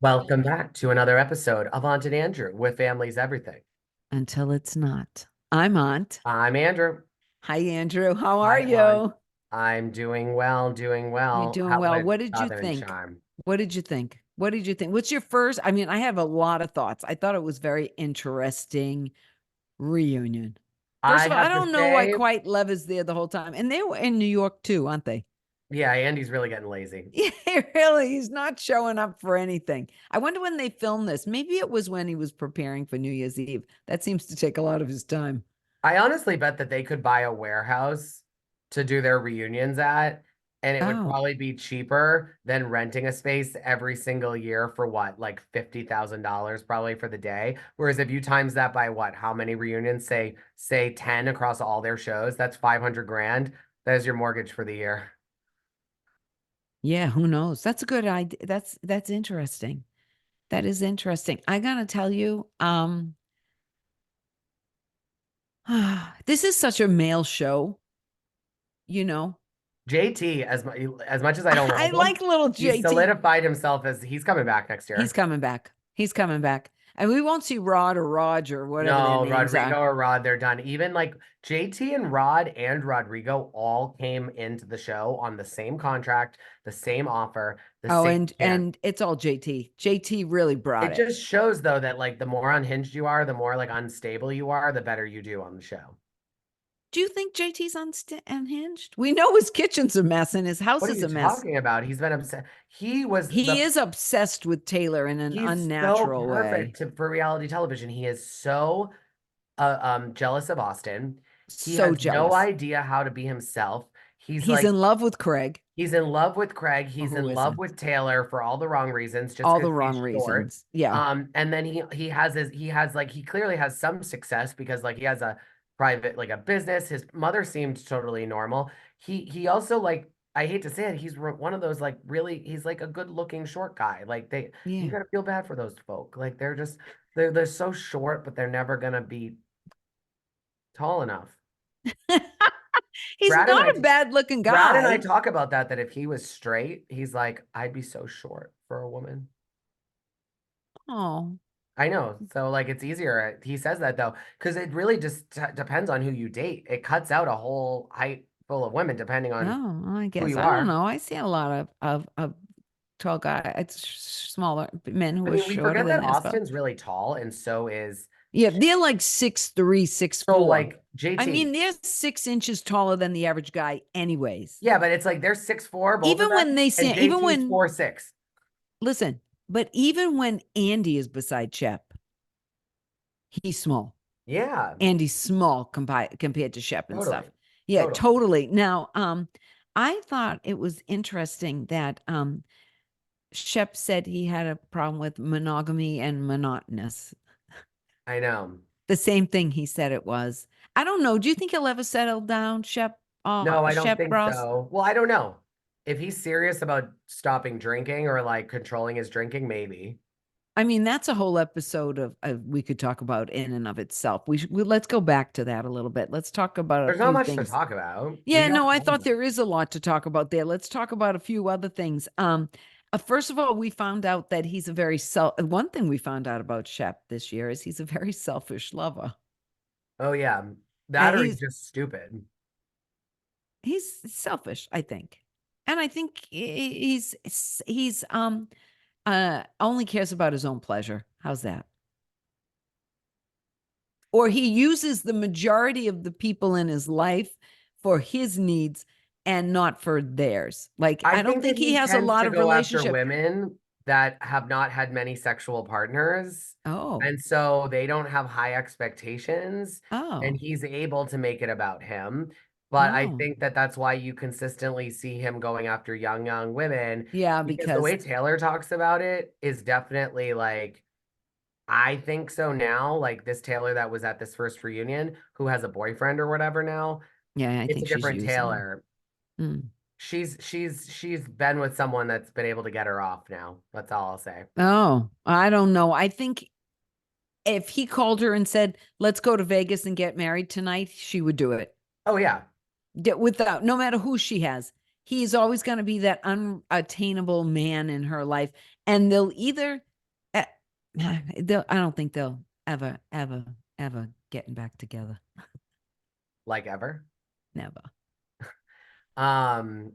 Welcome back to another episode of Aunt and Andrew with Family's Everything. Until it's not. I'm Aunt. I'm Andrew. Hi, Andrew. How are Hi, Aunt. you? I'm doing well, doing You're well. doing How well. was What did you Southern think? Charm? What did you think? What did you think? What's your first? I mean, I have a lot of thoughts. I thought it was very interesting reunion. First I of all, I have to don't know why say, quite Leva's there the whole time. And they were in New York too, aren't they? yeah, Andy's really getting lazy. Yeah, really. He's not showing up for anything. I wonder when they filmed this. Maybe it was when he was preparing for New Year's Eve. That seems to take a lot of his time. I honestly bet that they could buy a warehouse to do their reunions at, and it would Oh, probably be cheaper than renting a space every single year for what, like $50,000 probably for the day. Whereas if you times that by what, how many reunions? Say 10 across all their shows, that's 500 grand. That is your mortgage for the year. yeah, who knows? That's a good idea. That's interesting. That is interesting. I gotta tell you, this is such a male show, you know. JT, as much as I don't I like him, like little he's JT. solidified himself as he's coming back next He's year. coming back. He's coming back. And we won't see Rod or Raj or whatever their No, names Rodrigo are. or Rod, they're done. Even like JT and Rod and Rodrigo all came into the show on the same contract, the same offer, the Oh, same and chance. and it's all JT. JT really brought It it. just shows though that like the more unhinged you are, the more like unstable you are, the better you do on the show. Do you think JT's unhinged? We know his kitchen's a mess and his house What are is you a mess. talking about? He's been upset. He was He the is obsessed with Taylor in an he's so unnatural way. perfect for reality television. He is so jealous of Austen. He So has no jealous. idea how to be himself. He's He's like in love with Craig. he's in love with Craig. Or He's who in love isn't? with Taylor for all the wrong reasons, just All the because wrong he's short. reasons. Yeah. And then he has like he clearly has some success because like he has a private like a business. His mother seemed totally normal. He also like I hate to say it, one of those like really he's like a good looking short guy. Like you Yeah. gotta feel bad for those folk. Like they're so short, but they're never gonna be tall enough. He's Brad and not I a bad looking Brad and I guy. talk about that if he was straight, he's like, I'd be so short for a woman. Oh, I know. So like it's easier. He says that though, because it really just depends on who you date. It cuts out a whole height full of women depending on oh, I who guess. you I don't are. know. I see a lot of tall guy, it's smaller men I who are mean, we shorter forget than that this fellow. Austin's really tall, and so is Yeah, they're like 6'3", six so four. like I mean, JT. they're 6 inches taller than the average guy, anyways. Yeah, but it's like they're 6'4", both of Even when them, they and stand, even JT's when 4'6". listen, but even when Andy is beside Shep, he's small. Yeah, Andy's small compared to Shep and totally. stuff. Yeah, Totally. totally. Now, I thought it was interesting that Shep said he had a problem with monogamy and monotonous. I know. The same thing he said it was. I don't know. Do you think he'll ever settle down, Shep? No, I don't Shep think Ross? so. Well, I don't know. If he's serious about stopping drinking or like controlling his drinking, maybe. I mean, that's a whole episode we could talk about in and of itself. Let's go back to that a little bit. Let's talk about a There's not few much to things. talk about. We Yeah, got no, I thought time. there is a lot to talk about there. Let's talk about a few other things. First of all, we found out that he's a very one thing we found out about Shep this year is he's a very selfish lover. Oh yeah. And That or he's just stupid. he's selfish, I think. And I think he's only cares about his own pleasure. How's that? Or he uses the majority of the people in his life for his needs and not for theirs. Like, I I don't think that think he he has a tends lot to of go after relationship. women that have not had many sexual partners. Oh, And so they don't have high expectations, and oh, he's able to make it about him. But I oh. think that that's why you consistently see him going after young women, Yeah, because the because way Taylor talks about it is definitely like, I think so now, like this Taylor that was at this first reunion, who has a boyfriend or whatever now, yeah, I it's a think she's different using him. Taylor. Mm. She's been with someone that's been able to get her off now. That's all I'll say. Oh, I don't know. I think if he called her and said, "Let's go to Vegas and get married tonight," she would do it. Oh yeah. Without no matter who she has. He's always going to be that unattainable man in her life. And they'll either I don't think they'll ever getting back together. Like ever. Never. Um,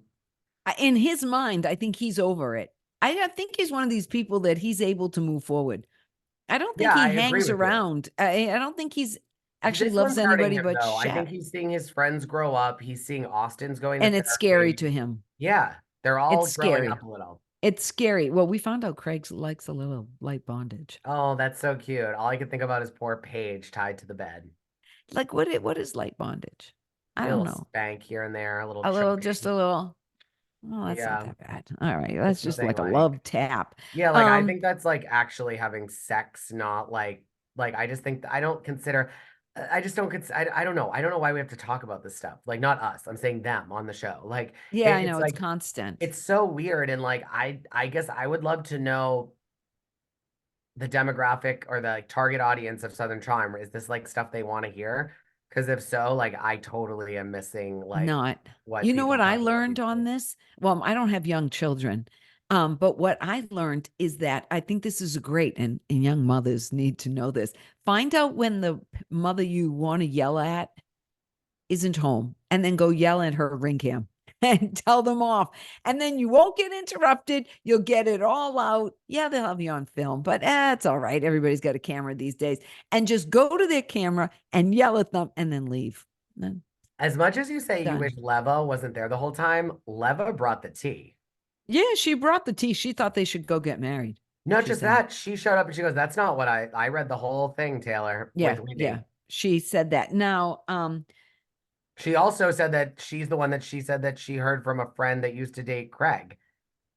In his mind, I think he's over it. I think he's one of these people that he's able to move forward. I don't think yeah, he I agree hangs with you. around. I don't think he's actually This loves one's hurting anybody him but though. I think Shep. he's seeing his friends grow up. He's seeing Austin's going to And it's scary therapy. to him. Yeah, they're all It's growing scary. up a little. It's scary. Well, we found out Craig likes a little light bondage. Oh, that's so cute. All I can think about is poor Paige tied to the bed. Like what is light bondage? I Maybe a don't little know. spank here and there, a little A little, just choking. a little. Oh, that's not Yeah, that bad. All right. That's it's just nothing like a like. love tap. Yeah, like I Um, think that's like actually having sex, not like I just think I don't consider I just don't consider I don't know. I don't know why we have to talk about this stuff. Like not us. I'm saying them on the show. Like yeah, I it's know it's like constant. it's so weird and like I guess I would love to know the demographic or the like, target audience of Southern Charm. Is this like stuff they want to hear? Because if so, like I totally am missing like Not. what You know people what are I talking about learned these on days. this? Well, I don't have young children. But what I learned is that I think this is great, and young mothers need to know this. Find out when the mother you want to yell at isn't home, and then go yell at her ring cam and tell them off. And then you won't get interrupted. You'll get it all out. Yeah, they'll have you on film, but it's all right. Everybody's got a camera these days. And just go to their camera and yell at them and then leave. Then As much as you say you wish done. Leva wasn't there the whole time, Leva brought the tea. Yeah, she brought the tea. She thought they should go get married. Not She just said, that, she showed up and she goes, "That's not what I read the whole thing, Taylor, with yeah, yeah. Wendy." She said that. Now, She also said that she's the one that she said that she heard from a friend that used to date Craig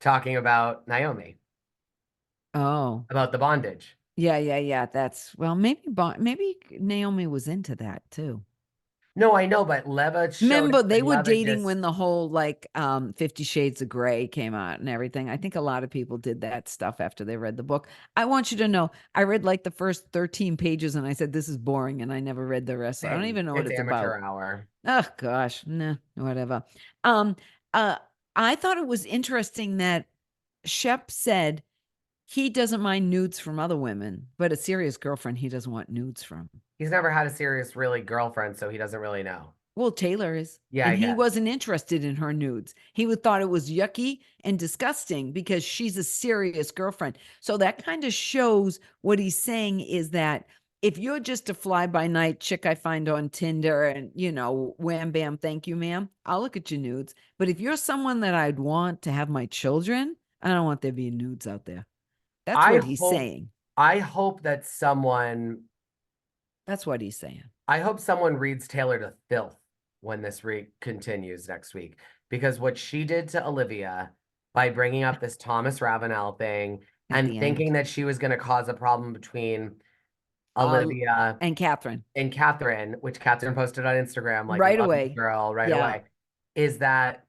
talking about Naomi, oh, about the bondage. yeah, yeah, yeah. That's well, maybe Naomi was into that too. No, I know, but Leva showed Remember, up they and were Leva dating just when the whole like 50 Shades of Grey came out and everything. I think a lot of people did that stuff after they read the book. I want you to know, I read like the first 13 pages and I said, this is boring, and I never read the rest. I don't same. even know what It's it's amateur about. hour. Oh gosh, nah, whatever. Um, I thought it was interesting that Shep said he doesn't mind nudes from other women, but a serious girlfriend he doesn't want nudes from. He's never had a serious, really girlfriend, so he doesn't really know. Well, Taylor is. Yeah, And I he guess. wasn't interested in her nudes. He would thought it was yucky and disgusting because she's a serious girlfriend. So that kind of shows what he's saying is that if you're just a fly by night chick I find on Tinder and, wham bam, thank you, ma'am, I'll look at your nudes. But if you're someone that I'd want to have my children, I don't want there being nudes out there. That's I what he's hope saying. I hope that someone That's what he's saying. I hope someone reads Taylor to filth when this continues next week because what she did to Olivia by bringing up this Thomas Ravenel thing At and the thinking end. that she was going to cause a problem between Uh, Olivia and Catherine, and Catherine, which Catherine posted on Instagram, like right love you away. girl right Yeah. away, is that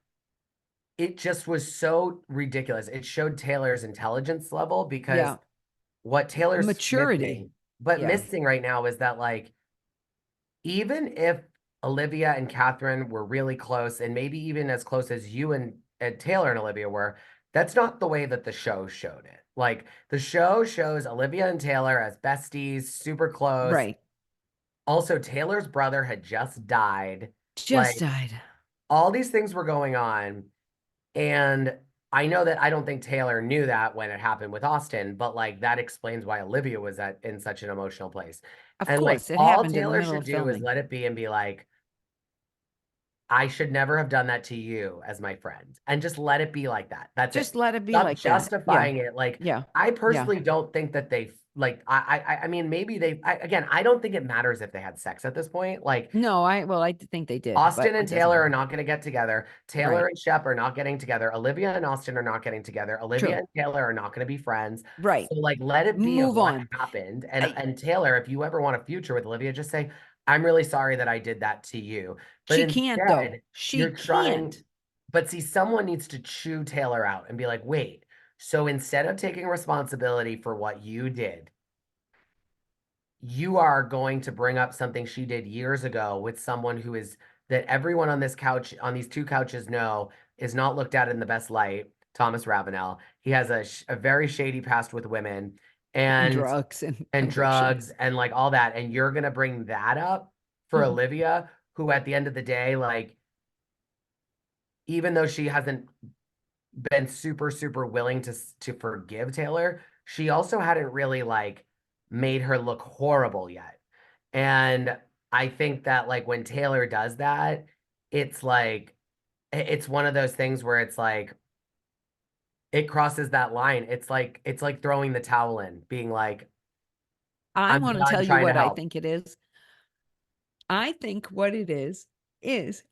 it just was so ridiculous. It showed Taylor's intelligence level because Yeah. what Taylor's Maturity. missing, but Yeah. missing right now is that like even if Olivia and Catherine were really close, and maybe even as close as you and Taylor and Olivia were, that's not the way that the show showed it. Like the show shows Olivia and Taylor as besties, super close. Right. Also, Taylor's brother had just died. Just Like died. all these things were going on. And I know that I don't think Taylor knew that when it happened with Austin, but like that explains why Olivia was at in such an emotional place. Of And like course, it all happened in the Taylor middle should of do is filming. let it be and be like, I should never have done that to you as my friend. And just let it be like that. That's it. Just let it be Stop like that. Yeah. justifying it. Like Yeah. I Yeah. personally don't think that they like I mean maybe again, I don't think it matters if they had sex at this point. Like No, I think they did, but Austin and it doesn't Taylor are matter. not going to get together. Taylor Right. and Shep are not getting together. Olivia and Austin are not getting together. Olivia True. and Taylor are not going to be friends. Right. So like let it be of Move what on. happened. I, And Taylor, if you ever want a future with Olivia, just say, I'm really sorry that I did that to you. But she can't though. instead, She you're trying, can't. but see, someone needs to chew Taylor out and be like, wait, so instead of taking responsibility for what you did, you are going to bring up something she did years ago with someone who is that everyone on this couch, on these two couches, know is not looked at in the best light. Thomas Ravenel. He has a very shady past with women. And and drugs and and drugs addictions. and like all that, and you're gonna bring that up for Mhm. Olivia, who at the end of the day, like, even though she hasn't been super super willing to forgive Taylor, she also hadn't really like made her look horrible yet. And I think that like when Taylor does that, it's like it's one of those things where it's like it crosses that line. It's like throwing the towel in, being like, I I'm want to done tell you trying to what I help. think it is. I think what it is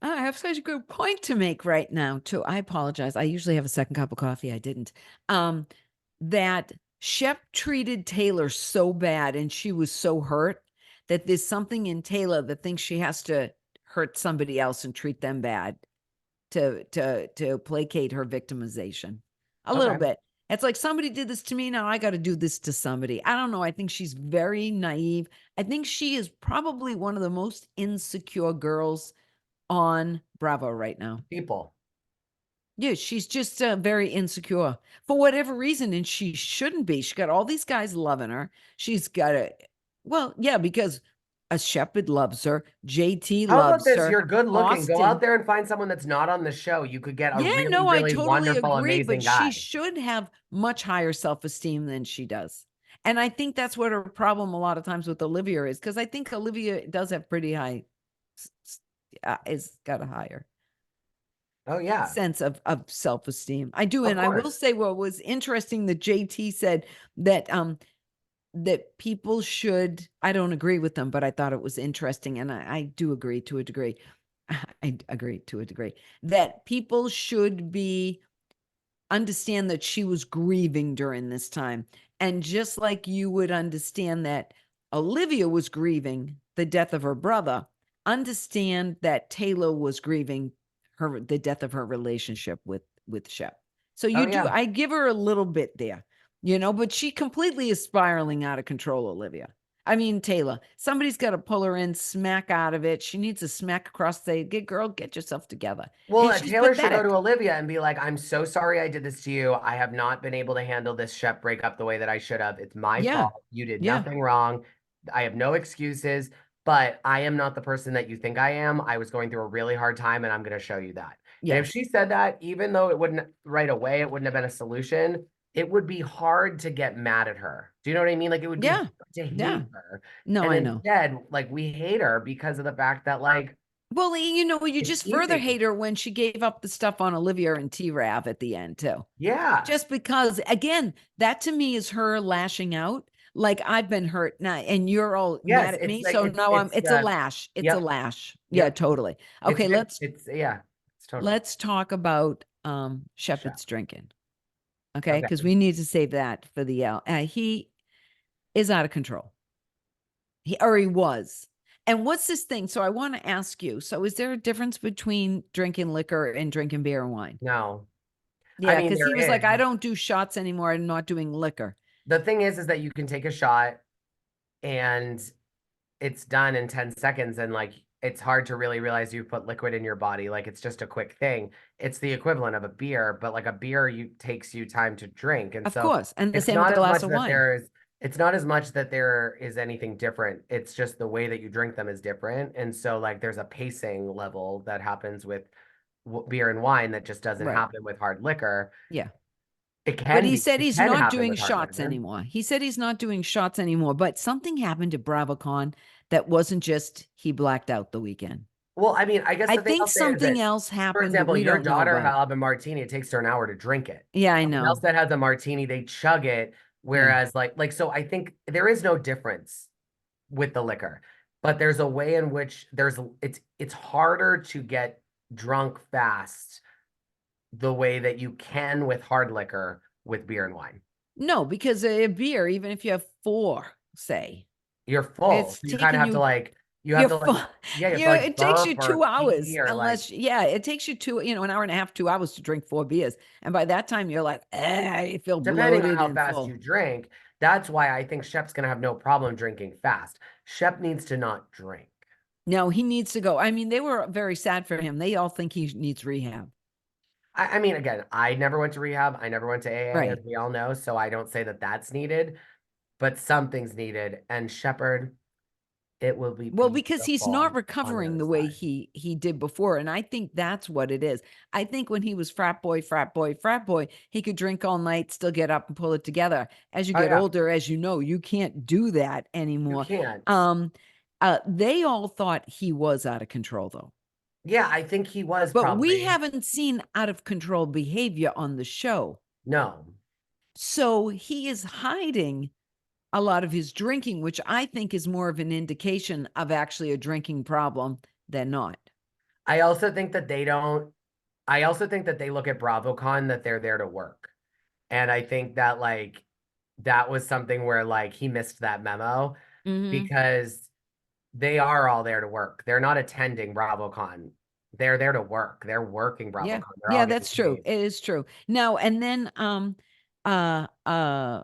I have such a good point to make right now, too. I apologize. I usually have a second cup of coffee. I didn't. Um, that Shep treated Taylor so bad and she was so hurt that there's something in Taylor that thinks she has to hurt somebody else and treat them bad to placate her victimization a little Okay. bit. It's like somebody did this to me, now I got to do this to somebody. I don't know. I think she's very naive. I think she is probably one of the most insecure girls on Bravo right now. People. Yeah, she's just very insecure for whatever reason, and she shouldn't be. She got all these guys loving her. She's got a, well, yeah, because a Shepherd loves her. JT How about loves this? her. You're good looking. Go out Austin. there and find someone that's not on the show. You could get a Yeah, really, no, I really totally wonderful, agree, but amazing she guy. should have much higher self-esteem than she does. And I think that's what her problem a lot of times with Olivia is, because I think Olivia does have pretty high, is got a higher Oh yeah, sense of self-esteem. I do. of And I will course. say what was interesting that JT said that that people should, I don't agree with them, but I thought it was interesting. And I do agree to a degree. I agree to a degree that people should be understand that she was grieving during this time. And just like you would understand that Olivia was grieving the death of her brother, understand that Taylor was grieving the death of her relationship with Shep. So Oh you do, yeah. I give her a little bit there, but she completely is spiraling out of control, Olivia. I mean, Taylor, somebody's got to pull her in, smack out of it. She needs a smack across the, get girl, get yourself together. Well, And she's Taylor should go to pathetic. Olivia and be like, I'm so sorry I did this to you. I have not been able to handle this Shep breakup the way that I should have. It's my Yeah. fault. You did Yeah. nothing wrong. I have no excuses, but I am not the person that you think I am. I was going through a really hard time and I'm going to show you that. And if Yes. she said that, even though it wouldn't right away, it wouldn't have been a solution, it would be hard to get mad at her. Do you know what I mean? Like it would be hard Yeah. to Yeah. hate her. No, And I know. instead, like we hate her because of the fact that like Well, you it's just further easy. hate her when she gave up the stuff on Olivia and T-Rav at the end, too. Yeah. Just because, again, that to me is her lashing out. Like I've been hurt now, and you're all mad Yes, at it's me. like So now it's it's a lash. It's a yep, lash. Yeah, yep. totally. It's Okay, let's it's yeah, it's totally let's talk about chef. Shepard's drinking. Okay, Okay. because we need to save that for the he is out of control. He was. And what's this thing? So I want to ask you. So is there a difference between drinking liquor and drinking beer and wine? No. I Yeah, mean because there he was like, is. I don't do shots anymore. I'm not doing liquor. The thing is that you can take a shot and it's done in 10 seconds and like it's hard to really realize you've put liquid in your body. Like it's just a quick thing. It's the equivalent of a beer, but like a beer you takes you time to drink. And Of so course. And the it's same with not the as glass much of that wine. there is anything different. It's just the way that you drink them is different. And so like there's a pacing level that happens with beer and wine that just doesn't Right. happen with hard liquor. Yeah. It But can he be, said it he's can not happen doing with hard shots liquor. anymore. He said he's not doing shots anymore. But something happened to BravoCon that wasn't just he blacked out the weekend. Well, I mean, I guess I the thing think I'll say is something that, else for happened that example, we your don't know daughter about. have a martini, it takes her an hour to drink it. Yeah, I Someone else know. that has a martini, they chug it. Yeah. Whereas so I think there is no difference with the liquor, but there's a way in which it's harder to get drunk fast the way that you can with hard liquor with beer and wine. No, because a beer, even if you have four, say, You're full. it's So you kind of taking have to you like you have you're to like full. yeah, you have to You like it takes burp you or 2 hours pee or like unless yeah, it takes you an hour and a half, 2 hours to drink four beers. And by that time you're like, you feel depending on bloated how and fast you full. drink. That's why I think Shep's gonna have no problem drinking fast. Shep needs to not drink. No, he needs to go. I mean, they were very sad for him. They all think he needs rehab. I mean, again, I never went to rehab. I never went to AA, as Right. we all know, so I don't say that that's needed. but something's needed. And Shepherd, it will be Well, because he's not beautiful on the recovering other the way side. he did before, and I think that's what it is. I think when he was frat boy, frat boy, frat boy, he could drink all night, still get up and pull it together. As you Oh get yeah, older, as you know, you can't do that you anymore. can't. They all thought he was out of control, though. Yeah, I think he was But we probably. haven't seen out of control behavior on the show. No. So he is hiding a lot of his drinking, which I think is more of an indication of actually a drinking problem than not. I also think that they don't, I also think that they look at BravoCon that they're there to work. And I think that like that was something where like he missed that memo Mm-hmm. because they are all there to work. They're not attending BravoCon. They're there to work. They're working Yeah. BravoCon. They're Yeah, all getting that's true. paid. It is true. Now, and then uh uh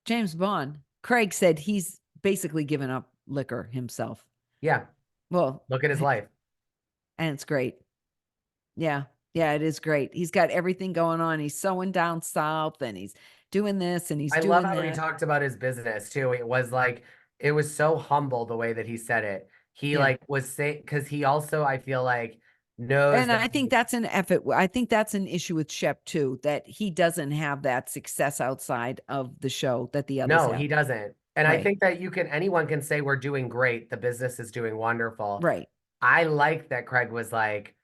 James Bond, Craig said he's basically given up liquor himself. Yeah. Well, Look at his life. and it's great. Yeah. Yeah, it is great. He's got everything going on. He's sewing down south and he's doing this and he's I love doing how he that. talked about his business too. It was like it was so humble the way that he said it. He Yeah. like was saying because he also I feel like knows And that I think that's an effort. I think that's an issue with Shep too, that he doesn't have that success outside of the show that the others no, have. he doesn't. And I Right. think that anyone can say we're doing great. The business is doing wonderful. Right. I like that Craig was like,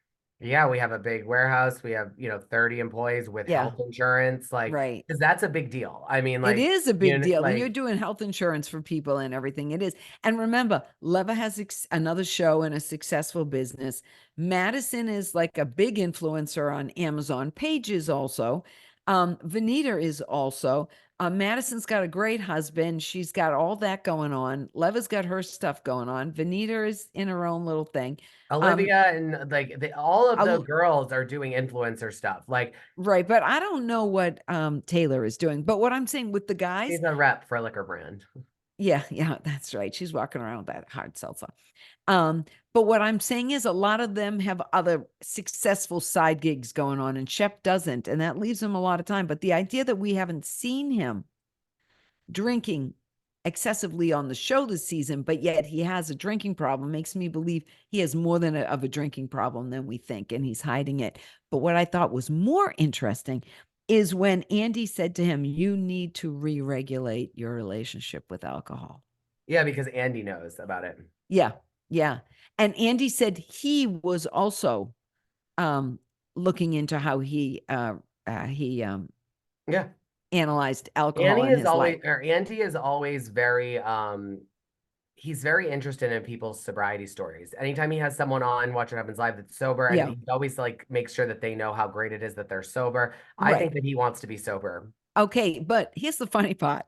yeah, we have a big warehouse. We have, 30 employees with Yeah. health insurance. Like, Right. because that's a big deal. I mean, It like, is a big deal when you're like, doing health insurance for people and everything. It is. And remember, Leva has another show and a successful business. Madison is like a big influencer on Amazon. Paige is also. Vanita is also. Madison's got a great husband. She's got all that going on. Leva's got her stuff going on. Vanita is in her own little thing. Um, Olivia and like all of the a, girls are doing influencer stuff. Like, right, but I don't know what Taylor is doing. But what I'm saying with the guys, she's a rep for a liquor brand. yeah, yeah, that's right. She's walking around with that hard seltzer. But what I'm saying is a lot of them have other successful side gigs going on, and Shep doesn't, and that leaves him a lot of time. But the idea that we haven't seen him drinking excessively on the show this season, but yet he has a drinking problem makes me believe he has more than of a drinking problem than we think, and he's hiding it. But what I thought was more interesting is when Andy said to him, "You need to re-regulate your relationship with alcohol." Yeah, because Andy knows about it. Yeah, yeah. And Andy said he was also um looking into how he Yeah. analyzed alcohol in his life. Andy is always very he's very interested in people's sobriety stories. Anytime he has someone on Watch What Happens Live that's sober, and Yeah, he always like makes sure that they know how great it is that they're sober. I right. think that he wants to be sober. Okay, but here's the funny part.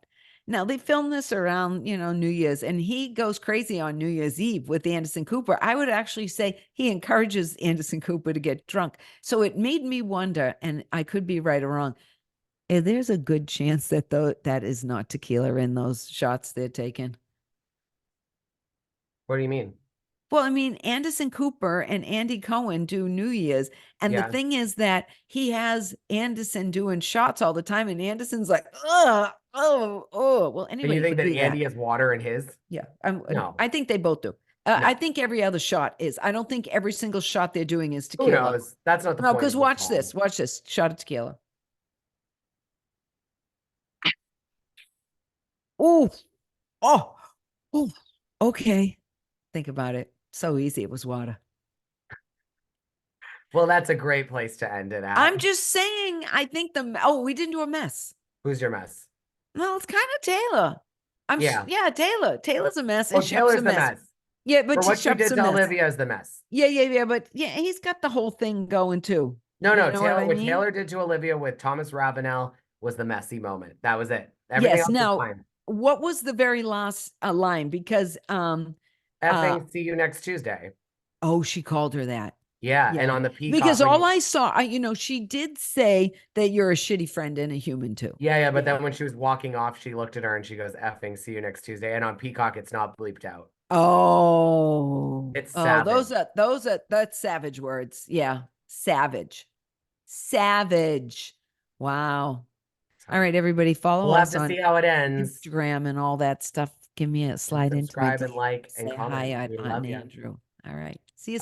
Now they filmed this around, New Year's, and he goes crazy on New Year's Eve with Anderson Cooper. I would actually say he encourages Anderson Cooper to get drunk. So it made me wonder, and I could be right or wrong. There's a good chance that that is not tequila in those shots they're taking. What do you mean? Well, I mean, Anderson Cooper and Andy Cohen do New Year's. And the Yeah. thing is that he has Anderson doing shots all the time. And Anderson's like, oh, oh, oh. Well, And anyway, you it think could that be that. Andy has water in his? Yeah. No, I think they both do. I no. think every other shot is. I don't think every single shot they're doing is Who tequila. knows? That's not the No, point because of the watch pod. this. Watch this. Shot of tequila. Oh, oh, oh. Okay. Think about it. So easy. It was water. Well, that's a great place to end it at. I'm just saying, I think we didn't do a mess. Who's your mess? Well, it's kind of Taylor. Yeah. Yeah, Taylor. Taylor's a mess Oh, and Shep's a Taylor's the mess. mess. Yeah, For but what she Shep's did a to mess. Olivia is the mess. Yeah, but yeah, he's got the whole thing going too. No, You no. know what Taylor, I what mean? Taylor did to Olivia with Thomas Ravenel was the messy moment. That was it. Everything Yes. else was Now, fine. what was the very last line? Because uh Effing see you next Tuesday. oh, she called her that. Yeah, and Yeah. on the Peacock Because when all I saw, she did say that you're a shitty friend and a human too. yeah, but Yeah. then when she was walking off, she looked at her and she goes, "Effing see you next Tuesday." And on Peacock, it's not bleeped out. Oh, It's oh, savage. that's savage words. Yeah. Savage. Savage. Wow. All right, everybody, follow We'll have us to on see how it ends. Instagram and all that stuff. Give me a And slide into my subscribe and DM. like and Say comment. hi, We I'm love you. Andrew. All right. See you